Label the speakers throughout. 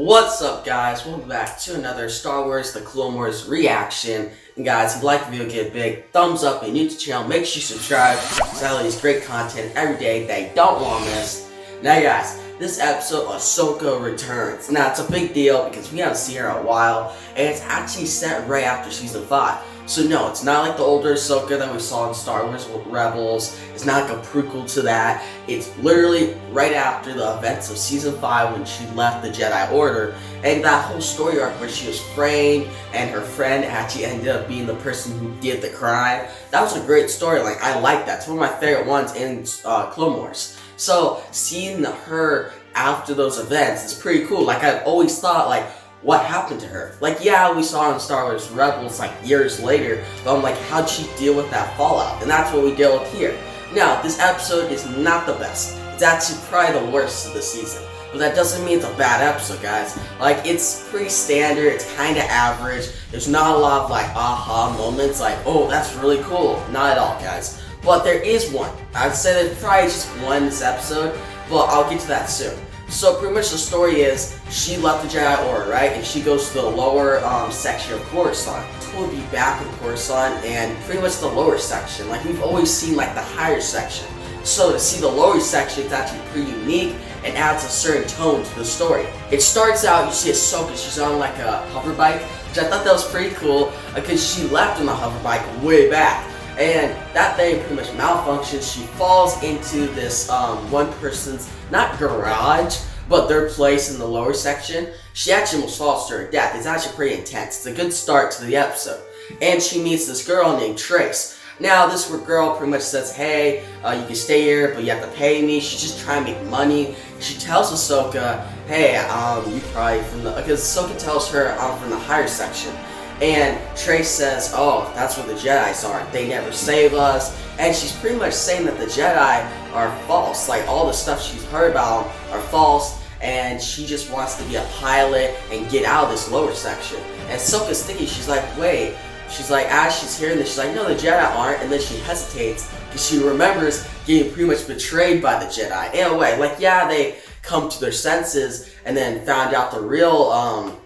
Speaker 1: What's up, guys? Welcome back to another Star Wars The Clone Wars reaction. And guys, if you like the video, give a big thumbs up and new to the channel, make sure you subscribe because I release great content every day that you don't want to miss. Now guys, this episode Ahsoka returns. Now it's a big deal because we haven't seen her in a while, and it's actually set right after season 5. So no, it's not like the older Ahsoka that we saw in Star Wars Rebels. It's not like a prequel to that. It's literally right after the events of season 5 when she left the Jedi Order. And that whole story arc where she was framed and her friend actually ended up being the person who did the crime. That was a great storyline. I like that. It's one of my favorite ones in Clone Wars. So seeing her after those events is pretty cool. Like I've always thought, like, what happened to her? Like, yeah, we saw her in Star Wars Rebels like years later, but I'm like, how'd she deal with that fallout? And that's what we deal with here. Now, this episode is not the best. It's actually probably the worst of the season. But that doesn't mean it's a bad episode, guys. Like, it's pretty standard, it's kind of average. There's not a lot of like aha moments, like, oh, that's really cool. Not at all, guys. But there is one. I'd say there's probably just one in this episode, but I'll get to that soon. So pretty much the story is, she left the Jedi Order, right? And she goes to the lower section of Coruscant. We'll be back in Coruscant and pretty much the lower section. Like we've always seen like the higher section. So to see the lower section is actually pretty unique and adds a certain tone to the story. It starts out, you see Ahsoka, she's on like a hover bike, which I thought that was pretty cool because she left on the hover bike way back. And that thing pretty much malfunctions. She falls into this one person's, not garage, but their place in the lower section. She actually almost falls to her death. It's actually pretty intense. It's a good start to the episode. And she meets this girl named Trace. Now this girl pretty much says, hey, you can stay here, but you have to pay me. She's just trying to make money. She tells Ahsoka, hey, you probably from the, because Ahsoka tells her, I'm from the higher section. And Trace says, oh, that's where the Jedis are. They never save us. And she's pretty much saying that the Jedi are false. Like, all the stuff she's heard about them are false. And she just wants to be a pilot and get out of this lower section. And Ahsoka's thinking, she's like, wait. She's like, as she's hearing this, she's like, no, the Jedi aren't. And then she hesitates because she remembers getting pretty much betrayed by the Jedi. In a way, like, yeah, they come to their senses and then found out the real,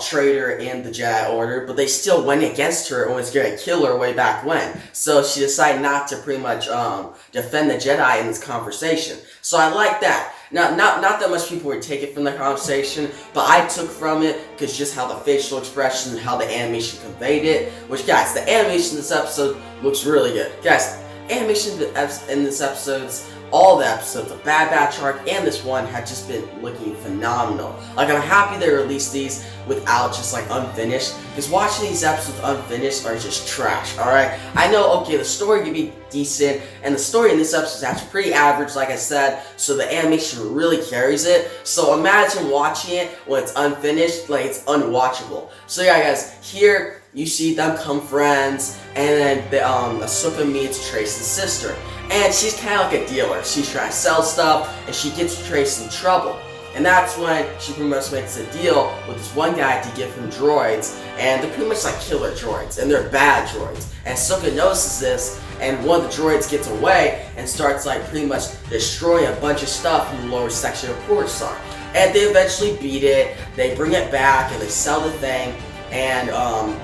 Speaker 1: traitor in the Jedi Order, but they still went against her and was gonna kill her way back when. So she decided not to pretty much defend the Jedi in this conversation. So I like that. Now, not that much people would take it from the conversation, but I took from it because just how the facial expression and how the animation conveyed it. Which, guys, the animation in this episode looks really good. Guys, animation in this episode, all the episodes, the Bad Batch arc and this one had just been looking phenomenal. Like, I'm happy they released these without just like unfinished, because watching these episodes unfinished are just trash, alright? I know, okay, the story could be decent, and the story in this episode is actually pretty average, like I said, so the animation really carries it. So imagine watching it when it's unfinished, like it's unwatchable. So yeah, guys, here you see them become friends, and then Ahsoka meets Trace's sister. And she's kind of like a dealer. She's trying to sell stuff, and she gets Trace in trouble. And that's when she pretty much makes a deal with this one guy to give him droids, and they're pretty much like killer droids, and they're bad droids. And Ahsoka notices this, and one of the droids gets away and starts like pretty much destroying a bunch of stuff in the lower section of Coruscant. And they eventually beat it, they bring it back, and they sell the thing, and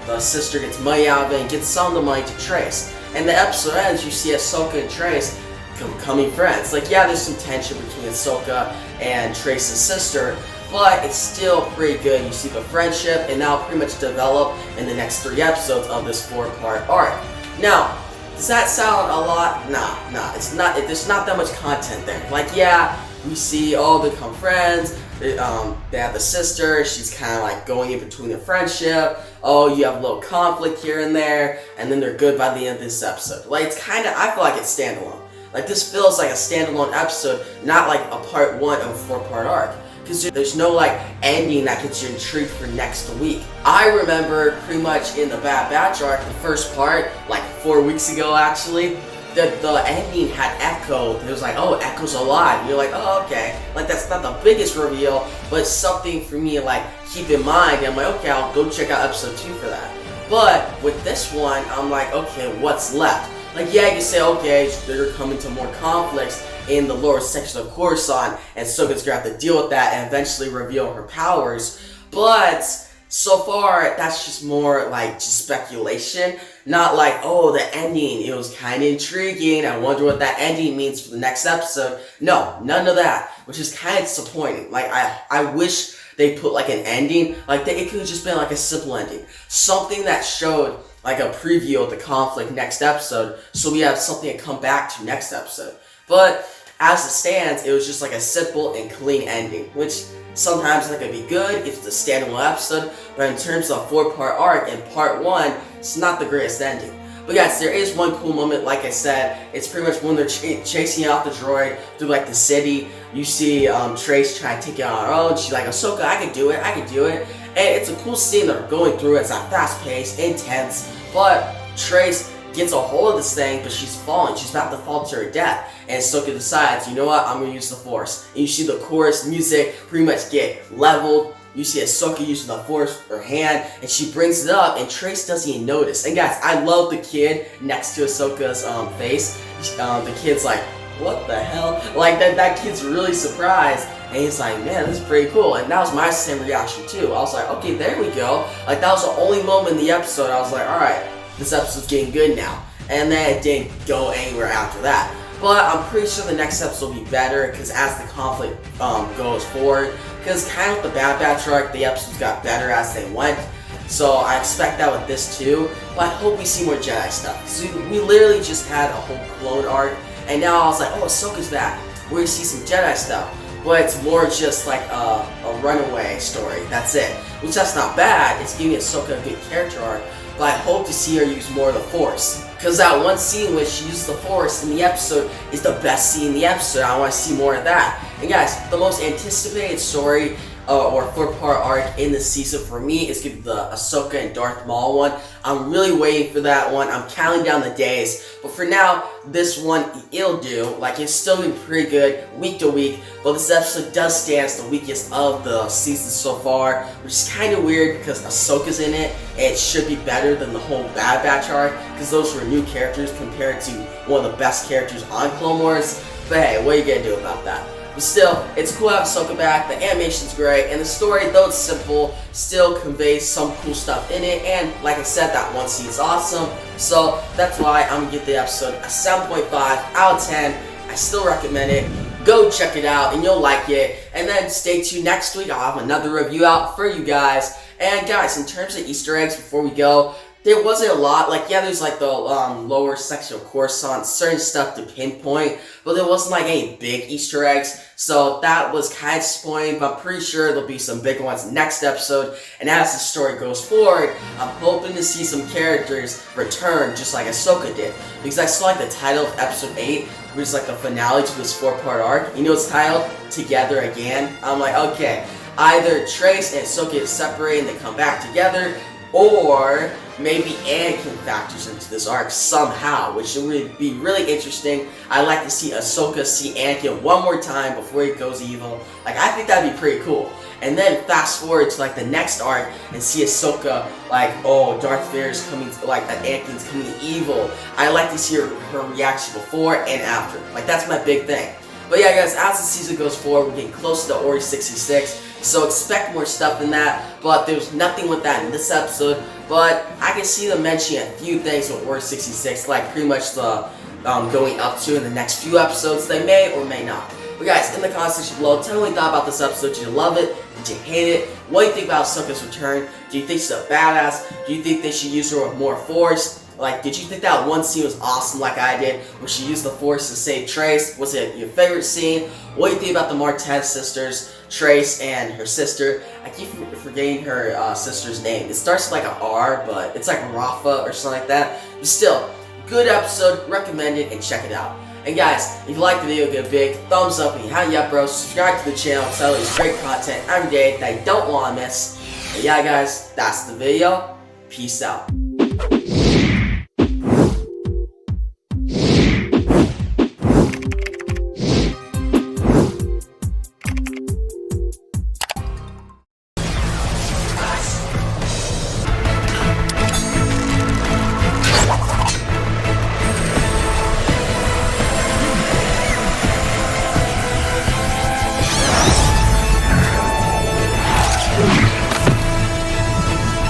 Speaker 1: the sister gets money out of it and gets some of the money to Trace. And the episode ends, you see Ahsoka and Trace becoming friends. Like, yeah, there's some tension between Ahsoka and Trace's sister, but it's still pretty good. You see the friendship, and that'll pretty much develop in the next 3 episodes of this 4-part arc. Now, does that sound a lot? Nah, it's not. There's not that much content there. Like, yeah, we see, oh, they become friends. They have the sister, she's kind of like going in between the friendship. Oh, you have a little conflict here and there, and then they're good by the end of this episode. Like, it's kind of, I feel like it's standalone. Like, this feels like a standalone episode, not like a part 1 of a 4-part arc. Because there's no like ending that gets you intrigued for next week. I remember pretty much in the Bad Batch arc, the first part, like 4 weeks ago actually, the ending had Echo. It was like, oh, Echo's alive. And you're like, oh, okay. Like, that's not the biggest reveal, but it's something for me to like keep in mind. And I'm like, okay, I'll go check out episode 2 for that. But with this one, I'm like, okay, what's left? Like, yeah, you can say, okay, they're coming to more conflicts, in the lower section of Coruscant, and Ahsoka's gonna have to deal with that and eventually reveal her powers. But so far, that's just more like just speculation, not like, oh, the ending, it was kind of intriguing, I wonder what that ending means for the next episode. No, none of that, which is kind of disappointing. Like, I wish they put like an ending, like it could have just been like a simple ending. Something that showed like a preview of the conflict next episode, so we have something to come back to next episode. But as it stands, it was just like a simple and clean ending, which sometimes that could be good if it's a standalone episode, but in terms of a 4-part arc in part 1, it's not the greatest ending. But guys, there is one cool moment, like I said. It's pretty much when they're chasing out the droid through like the city. You see Trace trying to take it on her own. She's like, Ahsoka, I can do it, I can do it. And it's a cool scene they're going through. It's like fast paced, intense, but Trace gets a hold of this thing, but she's falling. She's about to fall to her death. And Ahsoka decides, you know what, I'm going to use the Force. And you see the chorus music pretty much get leveled. You see Ahsoka using the Force with her hand, and she brings it up, and Trace doesn't even notice. And guys, I love the kid next to Ahsoka's face. The kid's like, what the hell? Like, that kid's really surprised. And he's like, man, this is pretty cool. And that was my same reaction too. I was like, okay, there we go. Like, that was the only moment in the episode I was like, alright, this episode's getting good now. And then it didn't go anywhere after that. But I'm pretty sure the next episode will be better, because as the conflict goes forward, because kind of with the Bad Batch arc, the episodes got better as they went. So I expect that with this too. But I hope we see more Jedi stuff. So we literally just had a whole clone arc, and now I was like, oh, Ahsoka's back. We're gonna see some Jedi stuff. But it's more just like a runaway story. That's it. Which that's not bad. It's giving Ahsoka a good character arc. But I hope to see her use more of the Force. Because that one scene where she uses the Force in the episode is the best scene in the episode. I want to see more of that. And guys, the most anticipated story or 4-part arc in the season for me is going to be the Ahsoka and Darth Maul one. I'm really waiting for that one. I'm counting down the days. But for now, this one, it'll do. Like, it's still been pretty good week to week. But this episode does stand as the weakest of the season so far, which is kind of weird because Ahsoka's in it. And it should be better than the whole Bad Batch arc, because those were new characters compared to one of the best characters on Clone Wars. But hey, what are you going to do about that? But still, it's cool to have Ahsoka back, the animation's great, and the story, though it's simple, still conveys some cool stuff in it, and like I said, that one scene is awesome, so that's why I'm going to give the episode a 7.5 out of 10. I still recommend it. Go check it out, and you'll like it, and then stay tuned next week. I'll have another review out for you guys. And guys, in terms of Easter eggs, before we go, there wasn't a lot. Like, yeah, there's like the lower section of Coruscant, certain stuff to pinpoint, but there wasn't like any big Easter eggs, so that was kind of disappointing, but I'm pretty sure there'll be some big ones next episode. And as the story goes forward, I'm hoping to see some characters return just like Ahsoka did, because I saw like the title of episode 8, which is like the finale to this 4-part arc. You know it's titled Together Again. I'm like, okay, either Trace and Ahsoka get separated and they come back together, or maybe Anakin factors into this arc somehow, which would be really interesting. I'd like to see Ahsoka see Anakin one more time before he goes evil. Like, I think that'd be pretty cool. And then fast forward to like the next arc and see Ahsoka like, oh, Darth Vader's coming, like Anakin's coming evil. I like to see her reaction before and after. Like, that's my big thing. But yeah, guys, as the season goes forward, we're getting closer to Order 66. So expect more stuff in that, but there's nothing with that in this episode. But I can see them mentioning a few things with Order 66, like pretty much the going up to in the next few episodes. They may or may not. But guys, in the comment section below, tell me what you thought about this episode. Did you love it? Did you hate it? What do you think about Ahsoka's return? Do you think she's a badass? Do you think they should use her with more Force? Like, did you think that one scene was awesome like I did, where she used the Force to save Trace? Was it your favorite scene? What do you think about the Martez sisters, Trace and her sister? I keep forgetting her sister's name. It starts with like an R, but it's like Rafa or something like that. But still, good episode, recommend it, and check it out. And guys, if you liked the video, give a big thumbs up. And if you haven't yet, bro, subscribe to the channel, because I release great content every day that you don't want to miss. And yeah, guys, that's the video. Peace out.